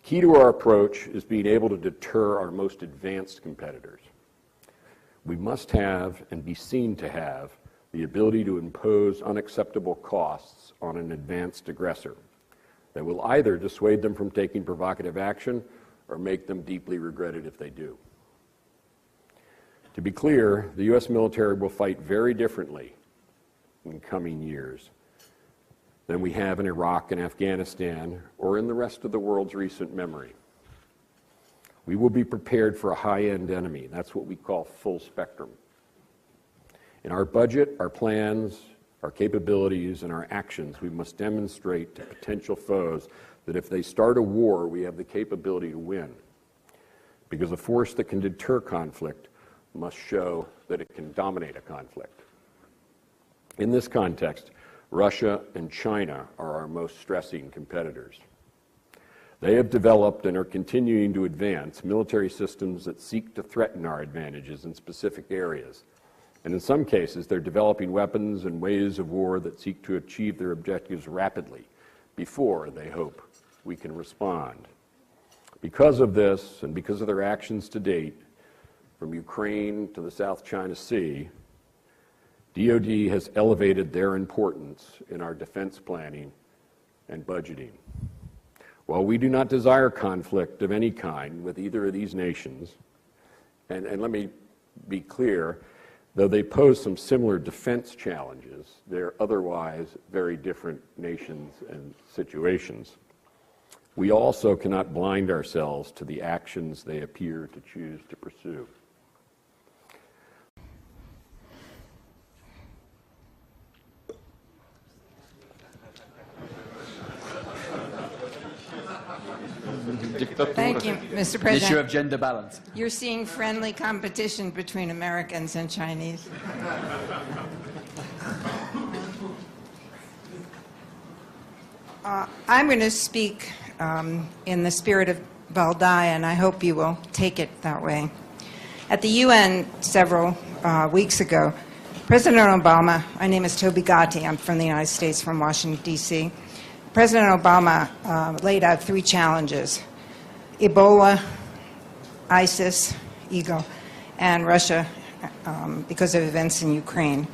Key to our approach is being able to deter our most advanced competitors. We must have and be seen to have the ability to impose unacceptable costs on an advanced aggressor that will either dissuade them from taking provocative action or make them deeply regret it if they do. To be clear, the U.S. military will fight very differently in coming years than we have in Iraq and Afghanistan or in the rest of the world's recent memory. We will be prepared for a high-end enemy. That's what we call full spectrum. In our budget, our plans, our capabilities, and our actions, we must demonstrate to potential foes that if they start a war, we have the capability to win. Because a force that can deter conflict must show that it can dominate a conflict. In this context, Russia and China are our most stressing competitors. They have developed and are continuing to advance military systems that seek to threaten our advantages in specific areas. And in some cases, they're developing weapons and ways of war that seek to achieve their objectives rapidly before they hope we can respond. Because of this, and because of their actions to date, from Ukraine to the South China Sea, DoD has elevated their importance in our defense planning and budgeting. While we do not desire conflict of any kind with either of these nations, and let me be clear, though they pose some similar defense challenges, they're otherwise very different nations and situations. We also cannot blind ourselves to the actions they appear to choose to pursue. Thank you, Mr. President. Issue of gender balance. You're seeing friendly competition between Americans and Chinese. I'm going to speak in the spirit of Valdai, and I hope you will take it that way. At the UN several weeks ago, President Obama, my name is Toby Gatti, I'm from the United States, from Washington, D.C. President Obama laid out 3 challenges: Ebola, ISIS, Eagle, and Russia because of events in Ukraine.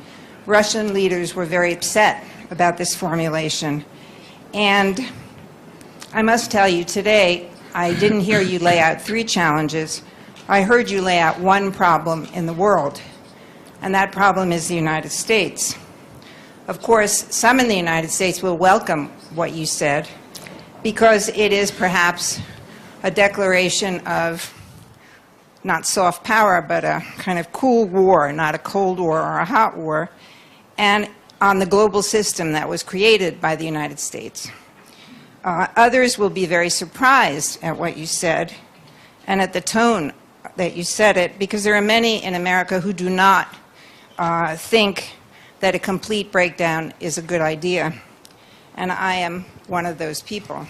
Russian leaders were very upset about this formulation. And I must tell you, today, I didn't hear you lay out 3 challenges. I heard you lay out one problem in the world, and that problem is the United States. Of course, some in the United States will welcome what you said because it is perhaps a declaration of not soft power, but a kind of cool war, not a cold war or a hot war, and on the global system that was created by the United States. Others will be very surprised at what you said and at the tone that you said it, because there are many in America who do not think that a complete breakdown is a good idea. And I am one of those people.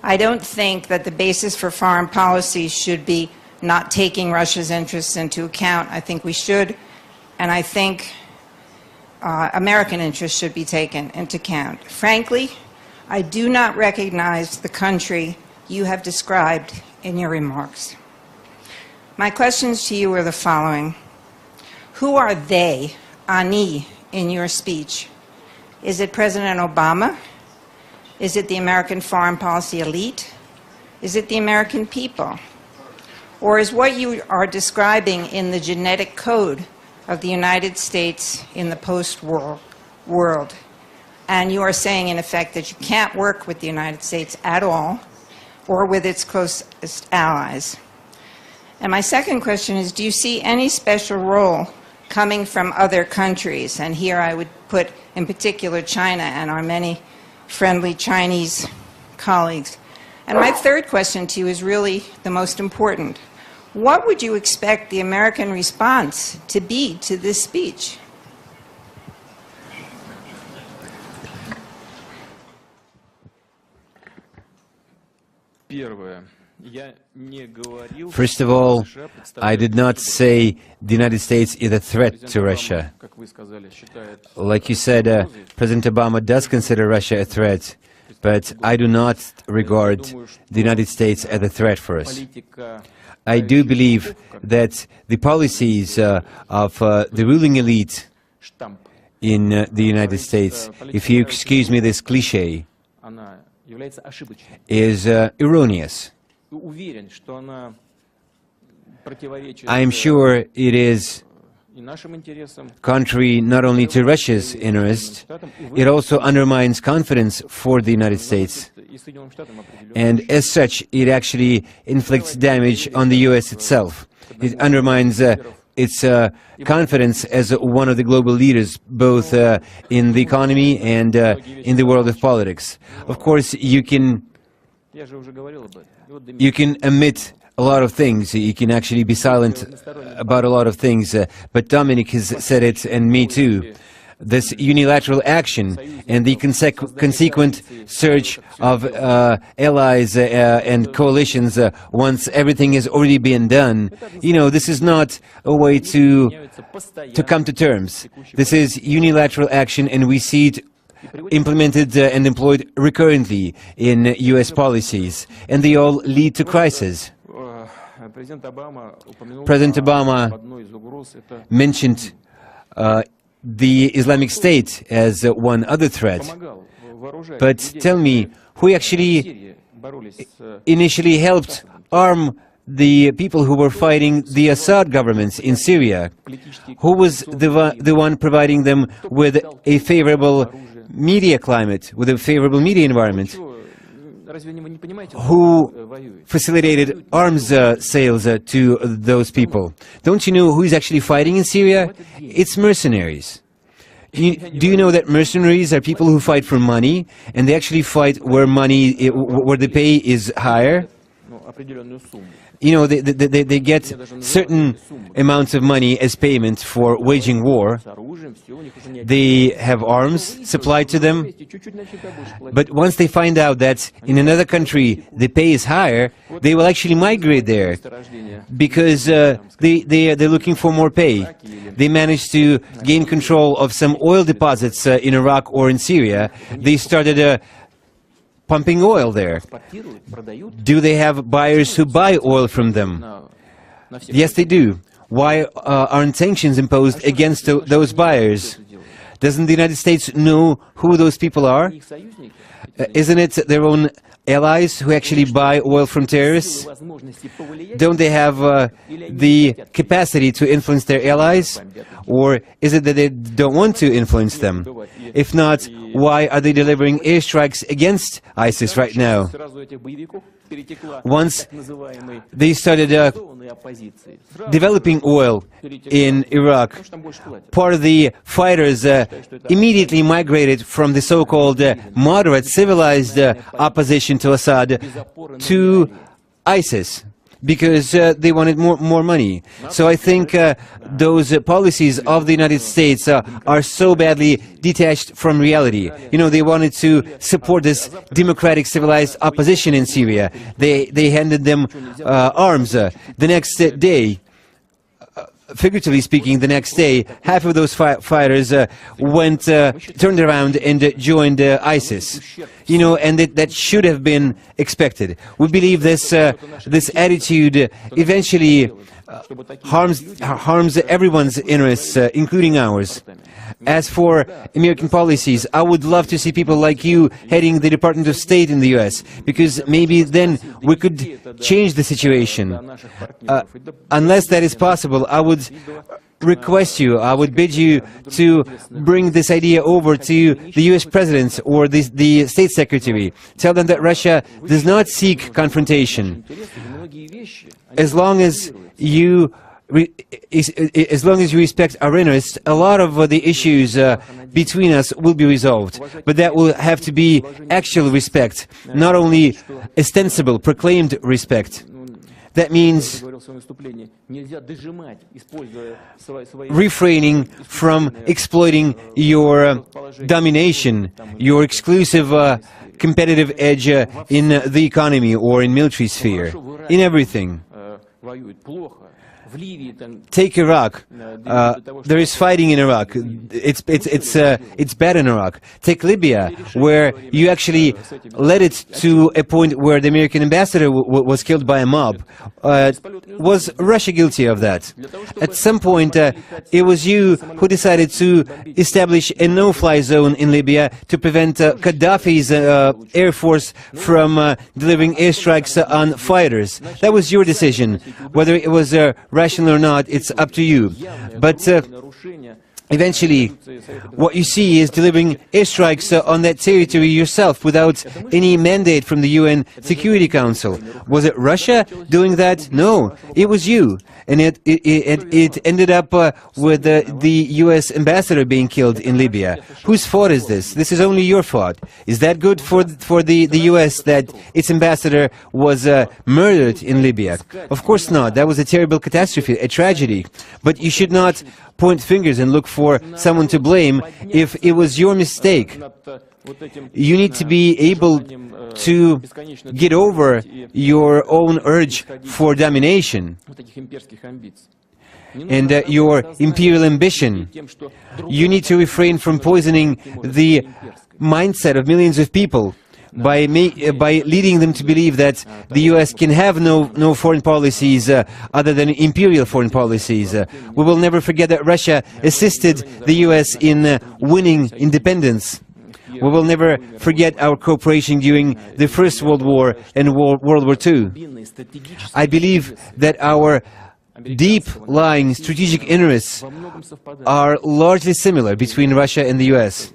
I don't think that the basis for foreign policy should be not taking Russia's interests into account. I think we should, and I think American interests should be taken into account. Frankly, I do not recognize the country you have described in your remarks. My questions to you are the following. Who are they, Ani, in your speech? Is it President Obama? Is it the American foreign policy elite? Is it the American people? Or is what you are describing in the genetic code of the United States in the post-war world? And you are saying, in effect, that you can't work with the United States at all or with its closest allies. And my second question is, do you see any special role coming from other countries? And here I would put, in particular, China and our many friendly Chinese colleagues. And my third question to you is really the most important. What would you expect the American response to be to this speech? Первое. First of all, I did not say the United States is a threat to Russia. Like you said, President Obama does consider Russia a threat, but I do not regard the United States as a threat for us. I do believe that the policies of the ruling elite in the United States, if you excuse me this cliché, is erroneous. I am sure it is contrary not only to Russia's interest, it also undermines confidence for the United States. And as such, it actually inflicts damage on the US itself. It undermines its confidence as one of the global leaders, both in the economy and in the world of politics. Of course, you can omit a lot of things, you can actually be silent about a lot of things, but Dominic has said it, and me too. This unilateral action and the consequent search of allies and coalitions once everything has already been done, this is not a way to come to terms. This is unilateral action, and we see it implemented and employed recurrently in US policies, and they all lead to crisis. President Obama mentioned the Islamic State as one other threat. But tell me, who actually initially helped arm the people who were fighting the Assad governments in Syria? Who was the one providing them with a favorable media climate, with a favorable media environment? Who facilitated arms sales to those people? Don't you know who is actually fighting in Syria? It's mercenaries. Do you know that mercenaries are people who fight for money, and they actually fight where where the pay is higher? They get certain amounts of money as payment for waging war. They have arms supplied to them. But once they find out that in another country the pay is higher, they will actually migrate there because they're looking for more pay. They managed to gain control of some oil deposits in Iraq or in Syria. They started pumping oil there. Do they have buyers who buy oil from them? Yes, they do. Why aren't sanctions imposed against those buyers? Doesn't the United States know who those people are? Isn't it their own allies who actually buy oil from terrorists? Don't they have the capacity to influence their allies? Or is it that they don't want to influence them? If not, why are they delivering airstrikes against ISIS right now? Once they started developing oil in Iraq, part of the fighters immediately migrated from the so-called moderate, civilized opposition to Assad to ISIS, because they wanted more money. So I think those policies of the United States are so badly detached from reality. They wanted to support this democratic, civilized opposition in Syria. They handed them arms. The next day, figuratively speaking, the next day, half of those fighters turned around and joined ISIS. And that should have been expected. We believe this attitude eventually harms everyone's interests, including ours. As for American policies, I would love to see people like you heading the Department of State in the US, because maybe then we could change the situation. Unless that is possible, I would I would bid you to bring this idea over to the US President or the State Secretary. Tell them that Russia does not seek confrontation. As long as you respect our interests, a lot of the issues between us will be resolved. But that will have to be actual respect, not only ostensible, proclaimed respect. That means refraining from exploiting your domination, your exclusive competitive edge in the economy or in military sphere, in everything. Take Iraq. There is fighting in Iraq. It's bad in Iraq. Take Libya, where you actually led it to a point where the American ambassador was killed by a mob. Was Russia guilty of that? At some point, it was you who decided to establish a no-fly zone in Libya to prevent Gaddafi's air force from delivering airstrikes on fighters. That was your decision. Whether it was rational or not, it's up to you. But eventually, what you see is delivering airstrikes on that territory yourself without any mandate from the UN Security Council. Was it Russia doing that? No, it was you. And it ended up with the US ambassador being killed in Libya. Whose fault is this? This is only your fault. Is that good for the US that its ambassador was murdered in Libya? Of course not. That was a terrible catastrophe, a tragedy. But you should not point fingers and look for someone to blame if it was your mistake. You need to be able to get over your own urge for domination and your imperial ambition. You need to refrain from poisoning the mindset of millions of people by leading them to believe that the US can have no foreign policies other than imperial foreign policies. We will never forget that Russia assisted the US in winning independence. We will never forget our cooperation during the First World War and World War II. I believe that our deep-lying strategic interests are largely similar between Russia and the US.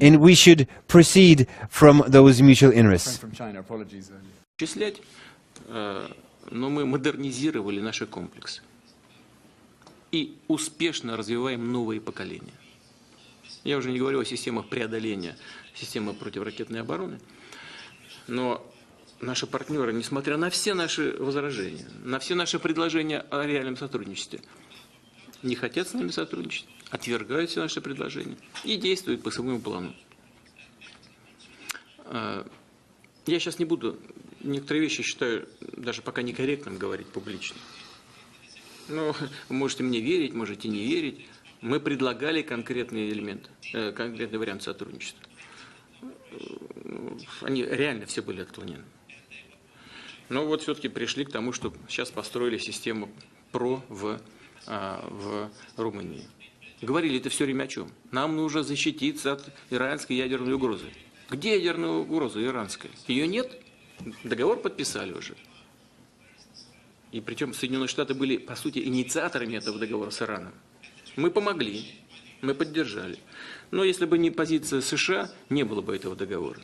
And we should proceed from those mutual interests. Но мы модернизировали наши комплексы и успешно развиваем новые поколения. Я уже не говорю о системах преодоления, системы противоракетной обороны, но наши партнеры, несмотря на все наши возражения, на все наши предложения о реальном сотрудничестве, не хотят с нами сотрудничать, отвергают все наши предложения и действуют по своему плану. Я сейчас не буду, некоторые вещи считаю даже пока некорректным говорить публично. Но вы можете мне верить, можете не верить. Мы предлагали конкретные элементы, конкретный вариант сотрудничества. Они реально все были отклонены. Но вот все-таки пришли к тому, что сейчас построили систему ПРО в Румынии. Говорили это все время о чем? Нам нужно защититься от иранской ядерной угрозы. Где ядерная угроза иранская? Ее нет? Договор подписали уже. И причем Соединенные Штаты были, по сути, инициаторами этого договора с Ираном. Мы помогли, мы поддержали. Но если бы не позиция США, не было бы этого договора.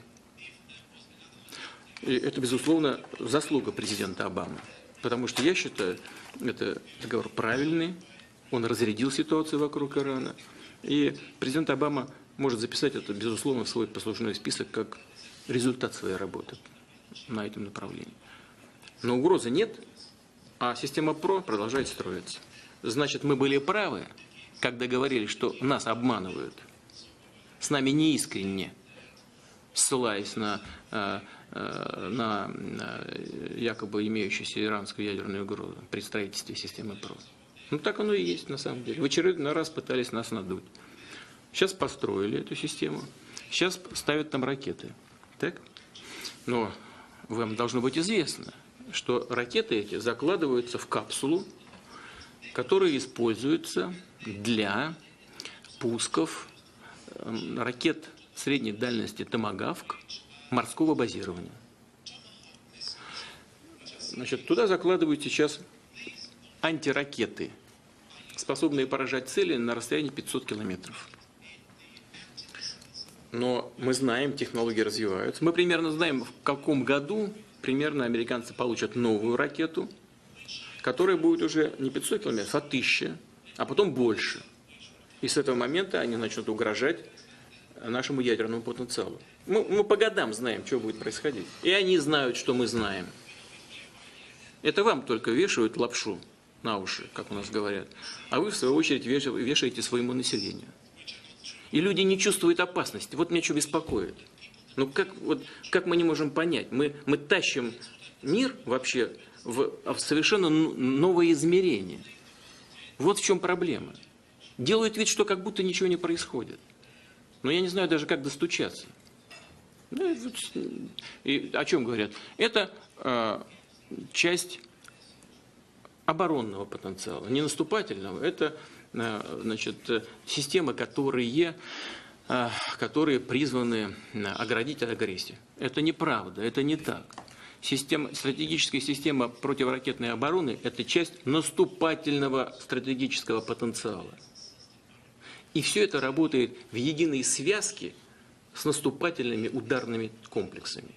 И это, безусловно, заслуга президента Обамы. Потому что я считаю, это договор правильный, он разрядил ситуацию вокруг Ирана. И президент Обама может записать это, безусловно, в свой послужной список как результат своей работы на этом направлении. Но угрозы нет, а система ПРО продолжает строиться. Значит, мы были правы, когда говорили, что нас обманывают, с нами неискренне, ссылаясь на якобы имеющуюся иранскую ядерную угрозу при строительстве системы ПРО. Ну так оно и есть на самом деле. В очередной раз пытались нас надуть. Сейчас построили эту систему, сейчас ставят там ракеты. Так? Но вам должно быть известно, что ракеты эти закладываются в капсулу, которая используется для пусков ракет средней дальности «Томагавк» морского базирования. Значит, туда закладывают сейчас антиракеты, способные поражать цели на расстоянии 500 километров. Но мы знаем, технологии развиваются. Мы примерно знаем, в каком году примерно американцы получат новую ракету, которая будет уже не 500 километров, а 1000, а потом больше. И с этого момента они начнут угрожать нашему ядерному потенциалу. Мы по годам знаем, что будет происходить. И они знают, что мы знаем. Это вам только вешают лапшу на уши, как у нас говорят. А вы, в свою очередь, вешаете своему населению. И люди не чувствуют опасности. Вот меня что беспокоит. Ну как мы не можем понять? Мы тащим мир вообще в совершенно новое измерение. Вот в чем проблема. Делают вид, что как будто ничего не происходит. Но я не знаю даже, как достучаться. И о чем говорят? Это часть оборонного потенциала, не наступательного. Это значит, системы, которые призваны оградить от агрессии. Это неправда, это не так. Стратегическая система противоракетной обороны – это часть наступательного стратегического потенциала. И все это работает в единой связке с наступательными ударными комплексами.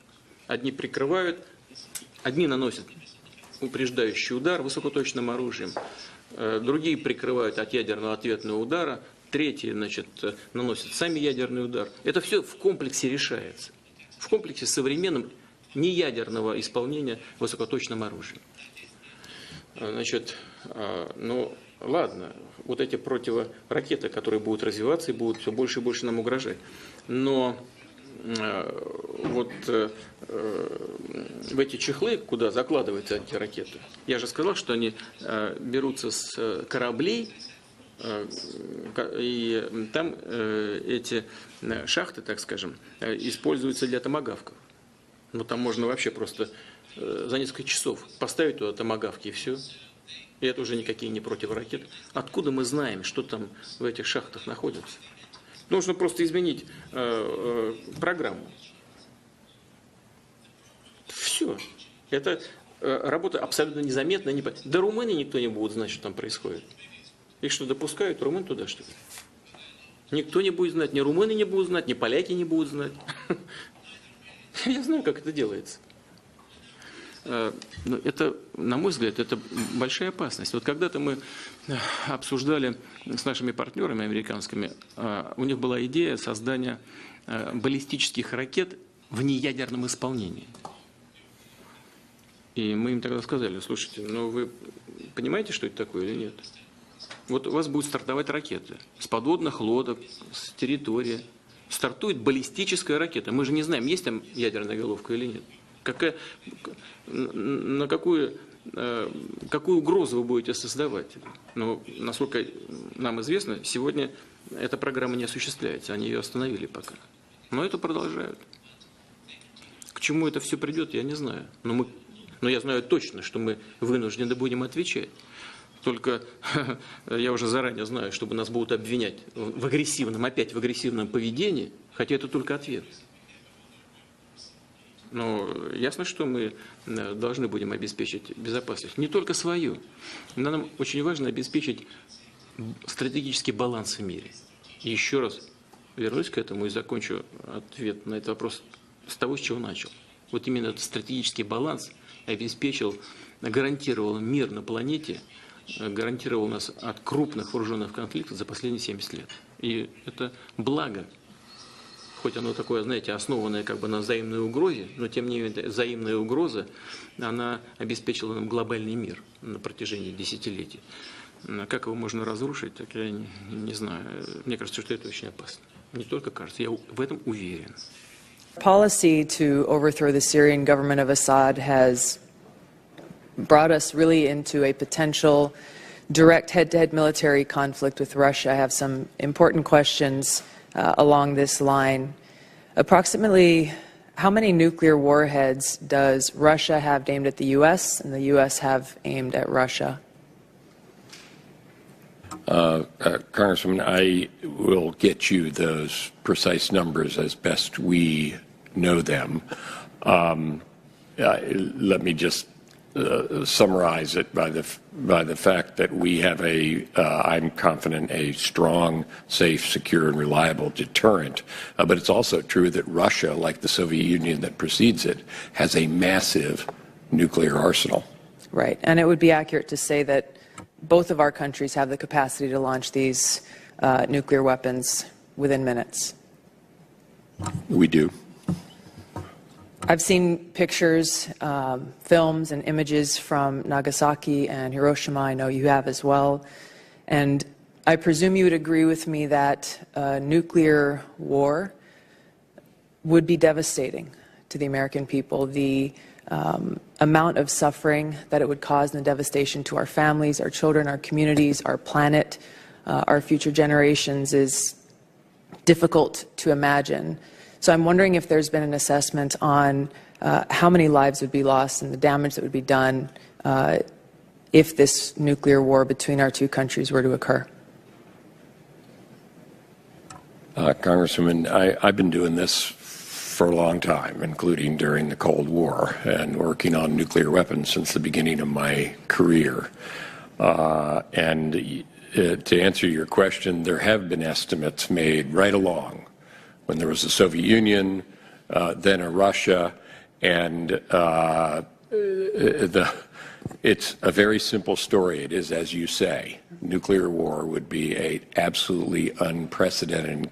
Одни прикрывают, одни наносят упреждающий удар высокоточным оружием, другие прикрывают от ядерного ответного удара, третьи, значит, наносят сами ядерный удар. Это все в комплексе решается. В комплексе современном неядерного исполнения высокоточным оружием. Значит, ну ладно, вот эти противоракеты, которые будут развиваться и будут все больше и больше нам угрожать. Но вот в эти чехлы, куда закладываются эти ракеты, я же сказал, что они берутся с кораблей, и там эти шахты, так скажем, используются для томагавков. Ну там можно вообще просто за несколько часов поставить туда томагавки и все. И это уже никакие не противоракеты. Откуда мы знаем, что там в этих шахтах находится? Нужно просто изменить программу. Все. Это работа абсолютно незаметная. До Румынии никто не будет знать, что там происходит. Их что, допускают румын туда, что ли? Никто не будет знать. Ни румыны не будут знать, ни поляки не будут знать. Я знаю, как это делается. Но это, на мой взгляд, это большая опасность. Вот когда-то мы обсуждали с нашими партнерами американскими, у них была идея создания баллистических ракет в неядерном исполнении. И мы им тогда сказали: слушайте, ну вы понимаете, что это такое или нет? Вот у вас будут стартовать ракеты с подводных лодок, с территории. Стартует баллистическая ракета. Мы же не знаем, есть там ядерная головка или нет. Какую угрозу вы будете создавать? Но, насколько нам известно, сегодня эта программа не осуществляется. Они ее остановили пока. Но это продолжают. К чему это все придет, я не знаю. Но я знаю точно, что мы вынуждены будем отвечать. Только я уже заранее знаю, чтобы нас будут обвинять в агрессивном поведении, хотя это только ответ. Но ясно, что мы должны будем обеспечить безопасность. Не только свою. Нам очень важно обеспечить стратегический баланс в мире. И еще раз вернусь к этому и закончу ответ на этот вопрос с того, с чего начал. Вот именно этот стратегический баланс гарантировал мир на планете, гарантировал нас от крупных вооруженных конфликтов за последние 70 лет. И это благо. Хоть оно такое, знаете, основанное как бы на взаимной угрозе, но тем не менее взаимная угроза, она обеспечила нам глобальный мир на протяжении десятилетий. Как его можно разрушить, так я не знаю. Мне кажется, что это очень опасно. Не только кажется, я в этом уверен. Policy to overthrow the Syrian government of Assad has brought us really into a potential direct head-to-head military conflict with Russia. I have some important questions along this line. Approximately how many nuclear warheads does Russia have aimed at the U.S. and the U.S. have aimed at Russia? Congressman, I will get you those precise numbers as best we know them. Let me just summarize it by the fact that we have I'm confident, a strong, safe, secure, and reliable deterrent. But it's also true that Russia, like the Soviet Union that precedes it, has a massive nuclear arsenal. Right, and it would be accurate to say that both of our countries have the capacity to launch these nuclear weapons within minutes. We do. I've seen pictures, films, and images from Nagasaki and Hiroshima. I know you have as well. And I presume you would agree with me that nuclear war would be devastating to the American people. The amount of suffering that it would cause and the devastation to our families, our children, our communities, our planet, our future generations is difficult to imagine. So I'm wondering if there's been an assessment on how many lives would be lost and the damage that would be done if this nuclear war between our two countries were to occur. Congresswoman, I've been doing this for a long time, including during the Cold War, and working on nuclear weapons since the beginning of my career. To answer your question, there have been estimates made right along when there was the Soviet Union, then a Russia, and it's a very simple story. It is, as you say, nuclear war would be a absolutely unprecedented and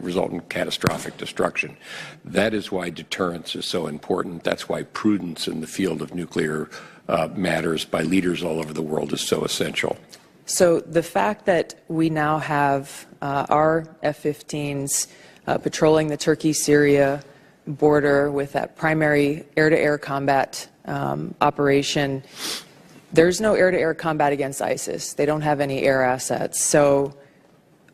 result in catastrophic destruction. That is why deterrence is so important. That's why prudence in the field of nuclear matters by leaders all over the world is so essential. So the fact that we now have our F-15s patrolling the Turkey-Syria border with that primary air-to-air combat operation, there's no air-to-air combat against ISIS. They don't have any air assets. So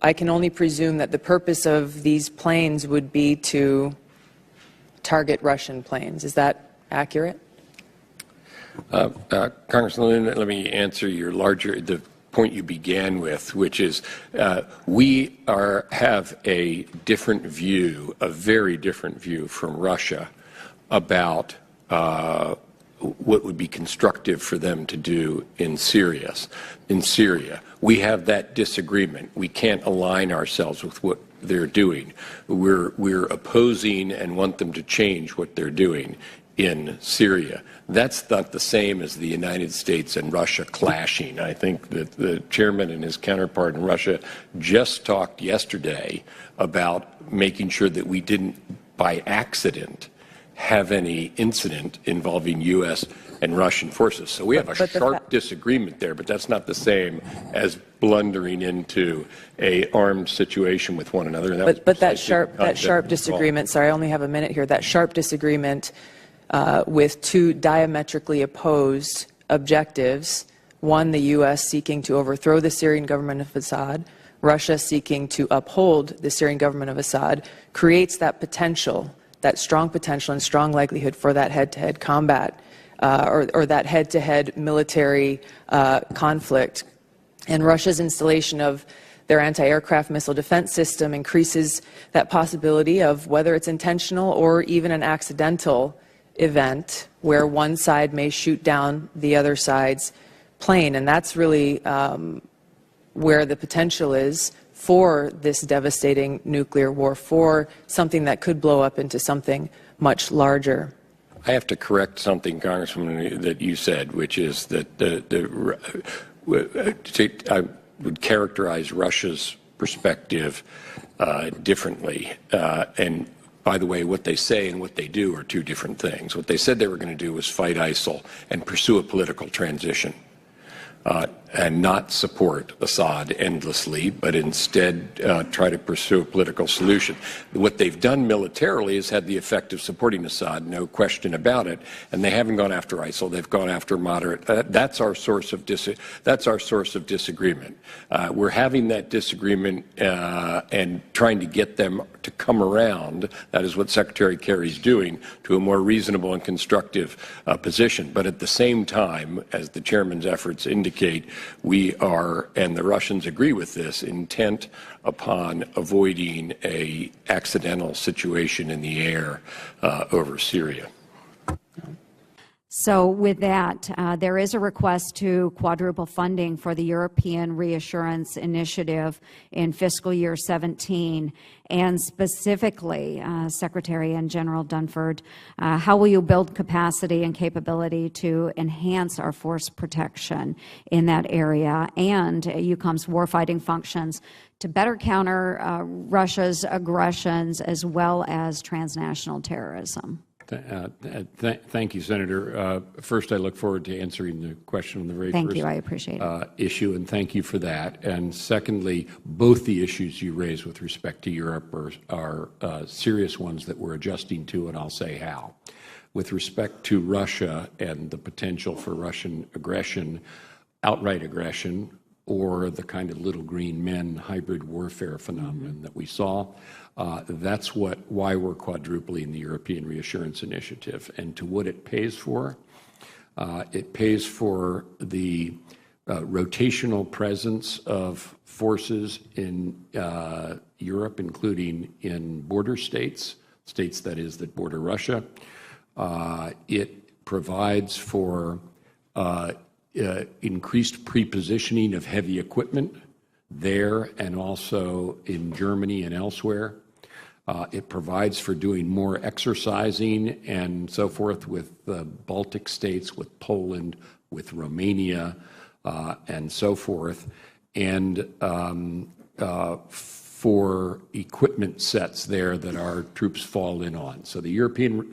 I can only presume that the purpose of these planes would be to target Russian planes. Is that accurate? Congressman, let me answer the point you began with, which is we have a different view, a very different view from Russia about what would be constructive for them to do in Syria. We have that disagreement. We can't align ourselves with what they're doing. We're opposing and want them to change what they're doing in Syria. That's not the same as the United States and Russia clashing. I think that the chairman and his counterpart in Russia just talked yesterday about making sure that we didn't, by accident, have any incident involving U.S. and Russian forces. So we have a sharp disagreement there, but that's not the same as blundering into a armed situation with one another. And but that sharp disagreement, sorry, I only have a minute here, that sharp disagreement with two diametrically opposed objectives, one, the U.S. seeking to overthrow the Syrian government of Assad, Russia seeking to uphold the Syrian government of Assad, creates that potential, that strong potential and strong likelihood for that head-to-head combat or that head-to-head military conflict. And Russia's installation of their anti-aircraft missile defense system increases that possibility of whether it's intentional or even an accidental event where one side may shoot down the other side's plane. And that's really where the potential is for this devastating nuclear war, for something that could blow up into something much larger. I have to correct something, Congressman, that you said, which is that I would characterize Russia's perspective differently. And by the way, what they say and what they do are two different things. What they said they were going to do was fight ISIL and pursue a political transition. And not support Assad endlessly, but instead try to pursue a political solution. What they've done militarily has had the effect of supporting Assad, no question about it. And they haven't gone after ISIL; they've gone after moderate. That's our source of disagreement. We're having that disagreement and trying to get them to come around. That is what Secretary Kerry's doing, to a more reasonable and constructive position. But at the same time, as the chairman's efforts indicate, we are, and the Russians agree with this, intent upon avoiding an accidental situation in the air over Syria. So with that, there is a request to quadruple funding for the European Reassurance Initiative in fiscal year 17. And specifically, Secretary and General Dunford, how will you build capacity and capability to enhance our force protection in that area and EUCOM's warfighting functions to better counter Russia's aggressions as well as transnational terrorism? Thank you, Senator. First, I look forward to answering the question on the very Thank first you. I appreciate it. issue, and thank you for that. And secondly, both the issues you raised with respect to Europe are serious ones that we're adjusting to, and I'll say how. With respect to Russia and the potential for Russian aggression, outright aggression, or the kind of little green men hybrid warfare phenomenon that we saw, that's why we're quadrupling the European Reassurance Initiative. And to what it pays for the rotational presence of forces in Europe, including in border states that border Russia. It provides for increased prepositioning of heavy equipment there and also in Germany and elsewhere. It provides for doing more exercising and so forth with the Baltic states, with Poland, with Romania, and so forth, and for equipment sets there that our troops fall in on. So the European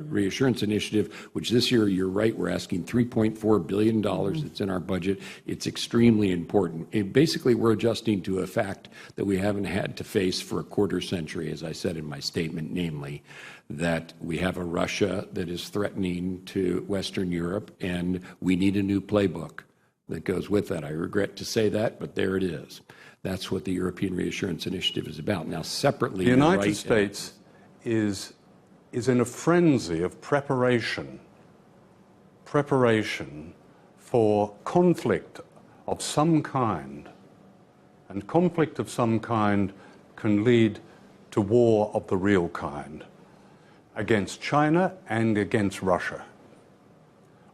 Reassurance Initiative, which this year, you're right, we're asking $3.4 billion. It's in our budget. It's extremely important. Basically, we're adjusting to a fact that we haven't had to face for a quarter century, as I said in my statement, namely that we have a Russia that is threatening to Western Europe, and we need a new playbook that goes with that. I regret to say that, but there it is. That's what the European Reassurance Initiative is about. Now, separately, the United States is in a frenzy of preparation for conflict of some kind. And conflict of some kind can lead to war of the real kind against China and against Russia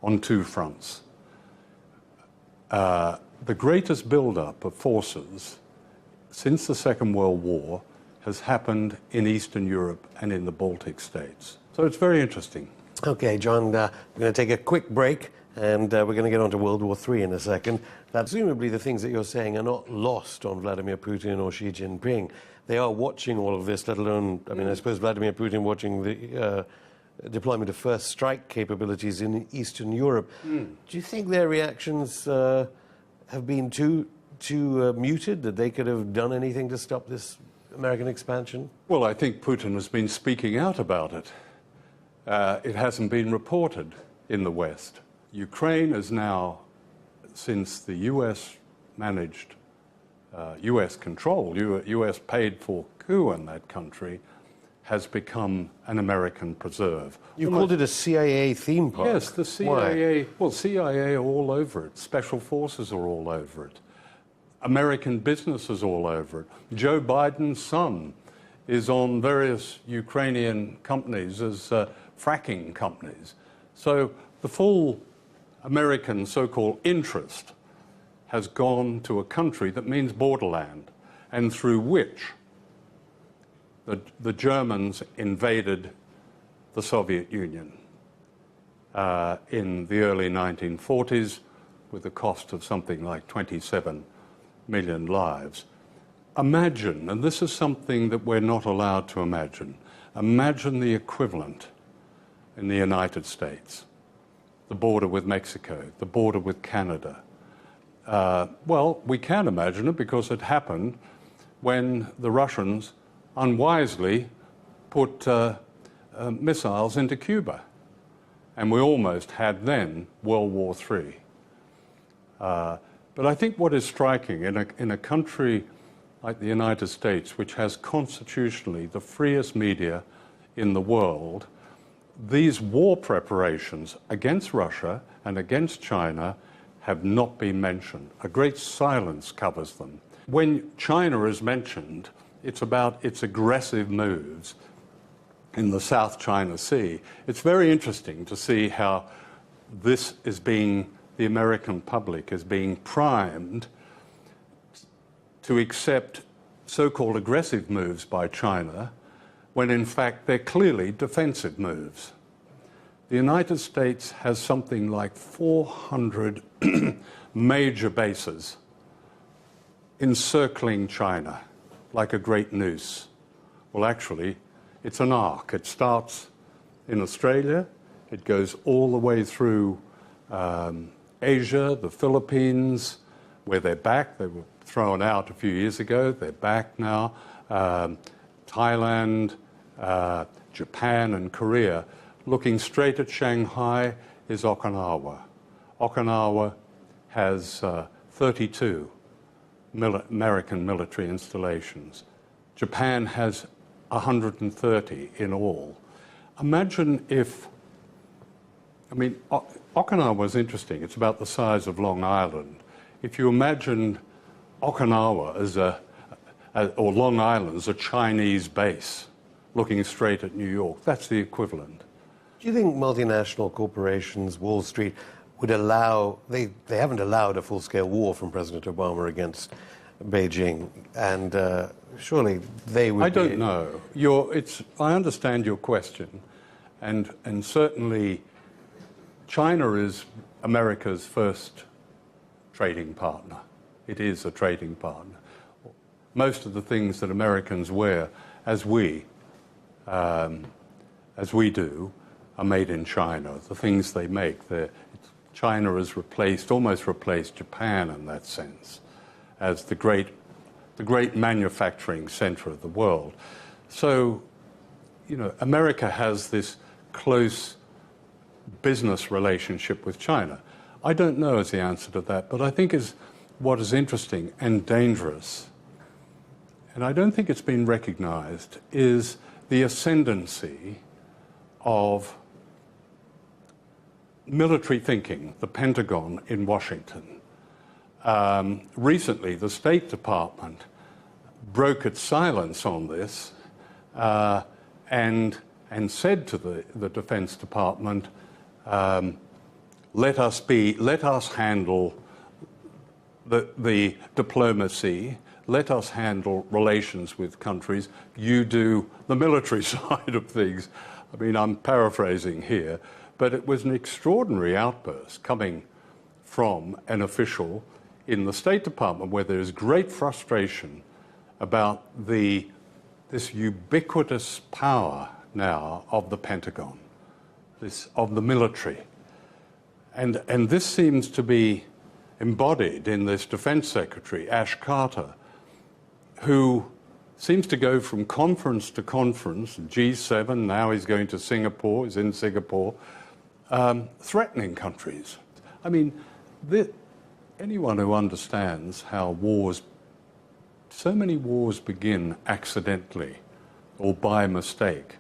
on two fronts. The greatest buildup of forces since the Second World War has happened in Eastern Europe and in the Baltic states. So it's very interesting. Okay, John, we're going to take a quick break, and we're going to get on to World War III in a second. Now, presumably the things that you're saying are not lost on Vladimir Putin or Xi Jinping. They are watching all of this, let alone, I mean, I suppose Vladimir Putin watching the deployment of first strike capabilities in Eastern Europe. Do you think their reactions have been too muted, that they could have done anything to stop this American expansion? Well, I think Putin has been speaking out about it. It hasn't been reported in the West. Ukraine is now, since the US managed, US control, US paid for coup in that country, has become an American preserve. You called it a CIA theme park. Yes, the CIA. Why? Well, CIA are all over it. Special forces are all over it. American business is all over it. Joe Biden's son is on various Ukrainian companies as fracking companies. So the full American so-called interest has gone to a country that means borderland, and through which the Germans invaded the Soviet Union in the early 1940s with the cost of something like 27 million lives. Imagine, and this is something that we're not allowed to imagine the equivalent in the United States, the border with Mexico, the border with Canada. Well, we can imagine it because it happened when the Russians unwisely put missiles into Cuba. And we almost had then World War III. But I think what is striking in a country like the United States, which has constitutionally the freest media in the world, these war preparations against Russia and against China have not been mentioned. A great silence covers them. When China is mentioned, it's about its aggressive moves in the South China Sea. It's very interesting to see how this is being, the American public is being primed to accept so-called aggressive moves by China when in fact they're clearly defensive moves. The United States has something like 400 major bases encircling China like a great noose. Well, actually, it's an arc. It starts in Australia. It goes all the way through Asia, the Philippines, where they're back. They were thrown out a few years ago. They're back now. Thailand, Japan and Korea. Looking straight at Shanghai is Okinawa. Okinawa has 32 American military installations. Japan has 130 in all. Imagine if, I mean, Okinawa is interesting. It's about the size of Long Island. If you imagine Okinawa as or Long Island as a Chinese base looking straight at New York, that's the equivalent. Do you think multinational corporations, Wall Street, would allow, they haven't allowed a full-scale war from President Obama against Beijing, and surely they would I don't know. I understand your question, and certainly China is America's first trading partner. It is a trading partner. Most of the things that Americans wear, as we do, are made in China. The things they make, China has almost replaced Japan in that sense, as the great manufacturing center of the world. So, you know, America has this close business relationship with China. I don't know is the answer to that, but I think what is interesting and dangerous, and I don't think it's been recognized, is the ascendancy of military thinking, the Pentagon in Washington. Recently, the State Department broke its silence on this and said to the Defense Department, let us handle the diplomacy, let us handle relations with countries, you do the military side of things. I mean, I'm paraphrasing here, but it was an extraordinary outburst coming from an official in the State Department where there is great frustration about this ubiquitous power now of the Pentagon, of the military. And this seems to be embodied in this Defense Secretary, Ash Carter, who seems to go from conference to conference, G7, now he's going to Singapore, he's in Singapore, threatening countries. I mean, anyone who understands how so many wars begin accidentally or by mistake.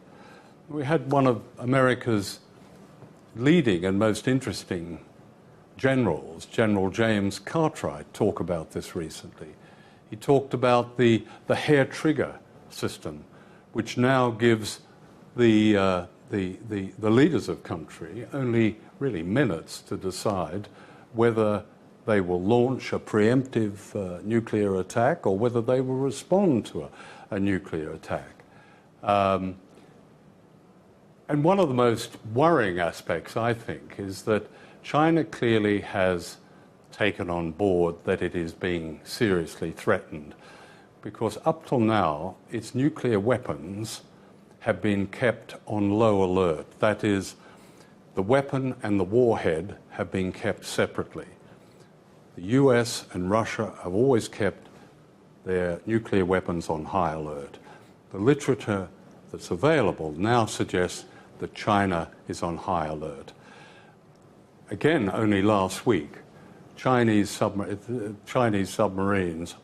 We had one of America's leading and most interesting generals, General James Cartwright, talk about this recently. He talked about the hair trigger system, which now gives the leaders of country only really minutes to decide whether they will launch a preemptive nuclear attack or whether they will respond to a nuclear attack. And one of the most worrying aspects, I think, is that China clearly has taken on board that it is being seriously threatened, because up till now, its nuclear weapons have been kept on low alert. That is, the weapon and the warhead have been kept separately. The US and Russia have always kept their nuclear weapons on high alert. The literature that's available now suggests that China is on high alert. Again, only last week, Chinese submarines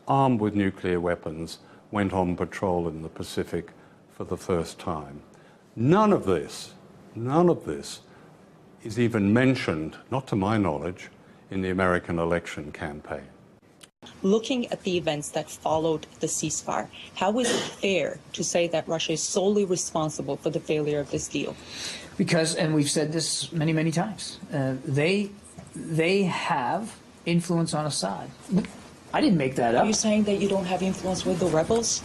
armed with nuclear weapons went on patrol in the Pacific for the first time. None of this is even mentioned, not to my knowledge, in the American election campaign. Looking at the events that followed the ceasefire, how is it fair to say that Russia is solely responsible for the failure of this deal? Because, and we've said this many, many times, they have influence on Assad. I didn't make that up. Are you saying that you don't have influence with the rebels?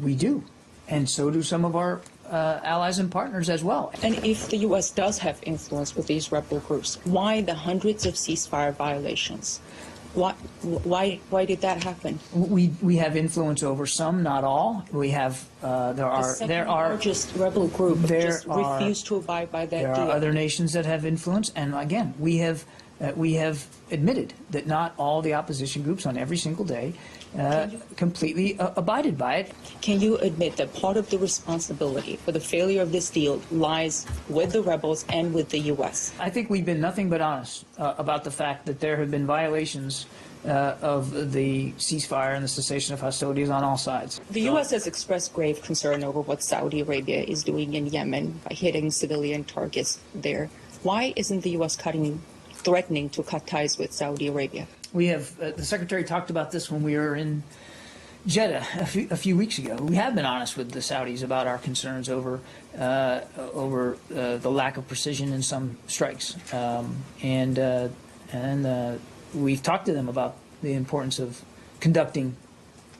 We do, and so do some of our allies and partners as well. And if the U.S. does have influence with these rebel groups, why the hundreds of ceasefire violations? Why did that happen? We have influence over some, not all. We have The largest rebel group just refused to abide by that there deal. are other nations that have influence, and again, we have admitted that not all the opposition groups on every single day completely abided by it. Can you admit that part of the responsibility for the failure of this deal lies with the rebels and with the U.S.? I think we've been nothing but honest about the fact that there have been violations of the ceasefire and the cessation of hostilities on all sides. The U.S. has expressed grave concern over what Saudi Arabia is doing in Yemen by hitting civilian targets there. Why isn't the U.S. threatening to cut ties with Saudi Arabia? We have, the Secretary talked about this when we were in Jeddah a few weeks ago. We have been honest with the Saudis about our concerns over the lack of precision in some strikes, and we've talked to them about the importance of conducting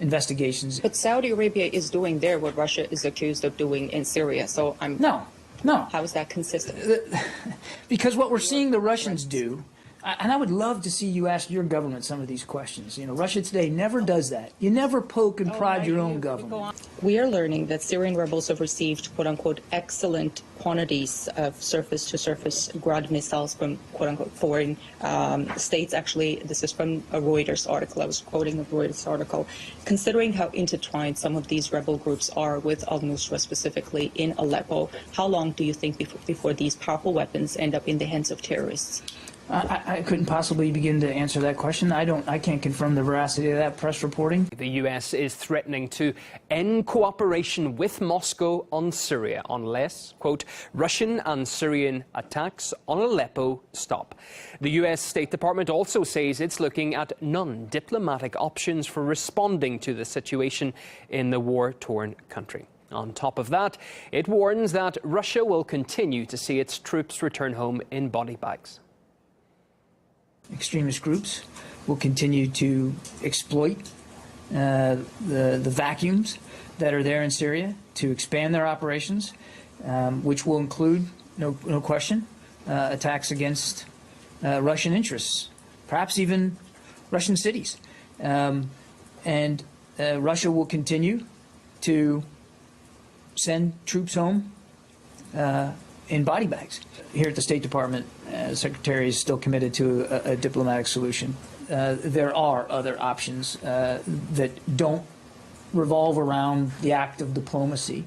investigations. But Saudi Arabia is doing there what Russia is accused of doing in Syria. So No. How is that consistent? Because what we're seeing the Russians do, and I would love to see you ask your government some of these questions. You know, Russia today never does that. You never poke and prod your own government. We are learning that Syrian rebels have received, quote-unquote, excellent quantities of surface-to-surface Grad missiles from, quote-unquote, foreign states. Actually, this is from a Reuters article. I was quoting a Reuters article. Considering how intertwined some of these rebel groups are with al-Nusra, specifically in Aleppo, how long do you think before these powerful weapons end up in the hands of terrorists? I couldn't possibly begin to answer that question. I can't confirm the veracity of that press reporting. The US is threatening to end cooperation with Moscow on Syria unless, quote, Russian and Syrian attacks on Aleppo stop. The US State Department also says it's looking at non-diplomatic options for responding to the situation in the war-torn country. On top of that, it warns that Russia will continue to see its troops return home in body bags. Extremist groups will continue to exploit the vacuums that are there in Syria to expand their operations, which will include, no question, attacks against Russian interests, perhaps even Russian cities. And Russia will continue to send troops home in body bags. Here at the State Department, the Secretary is still committed to a diplomatic solution. There are other options that don't revolve around the act of diplomacy.